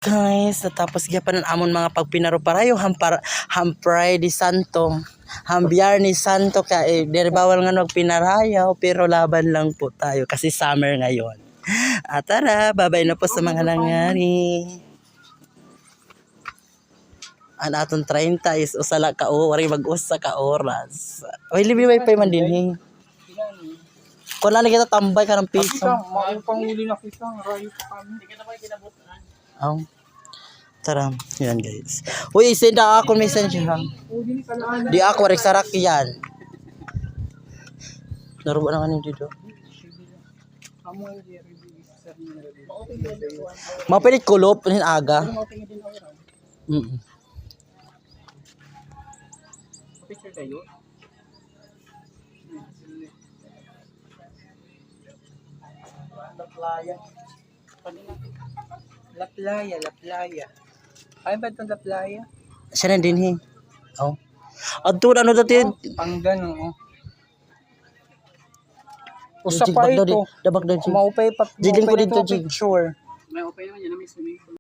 guys, natapos gyapon ang amon mga pagpinaro-parayo hampray di Santo. Hambiar ni Santo kay bawal nga magpinarayaw pero laban lang po tayo kasi summer ngayon. At tara, babay na po sa mga nangari. Ang atong 30 is usala ka o, wari mag-usa ka oras. Oy, libre wifi man din eh. Kung na kita tambay ka ng piso. Makipanguli na kita, rayo pa kami. Hindi ka na ba kinabutan? Oh. Tara, yan guys. Uy, send ako message ha. Di ako rin sarak yan. Narubo na kanin dito. Mapilit kulop, rin aga. Picture tayo. La playa. Ay ba itong la playa? Siya na din eh. Oh. Adto na ano dati. Panggan oo. Usa Usa pa ito. Dabak daw. Maupay pa. Jigling ko dito, picture. May open naman yan na may swimming pool.